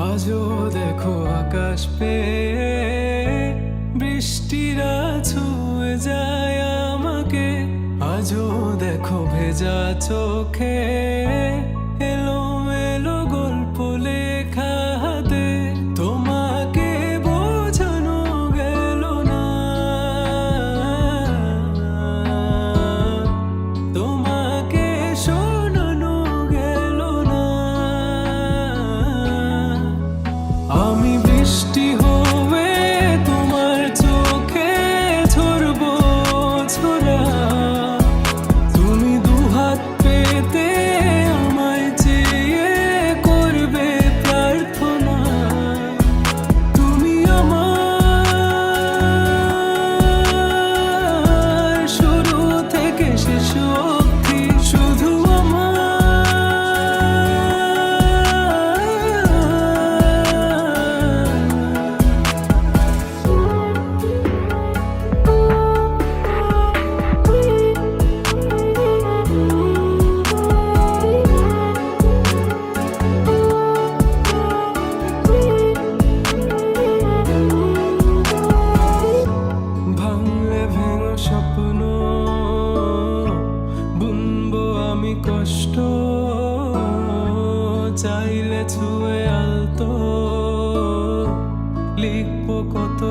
আজও দেখো আকাশ পেয়ে বৃষ্টিরা ছুঁয়ে যায় আমাকে। আজও দেখো ভেজা চোখে এলো এলো গল্প লেখা হাতে। তোমাকে বোঝানো গেল না, তোমাকে শোনানো গেল না। আমি বৃষ্টি হয়ে তোমার চোখে ঝরবো ঝরা। তুমি দুহাত পেতে আমায় চেয়ে করবে প্রার্থনা। তুমি আমার শুরু থেকে শেষ অবধি, শুধু ভাঙলে ভেঙো স্বপ্ন বুনবো আমি কষ্ট। চাইলে ছুঁয়ে আলতো লিখবো কত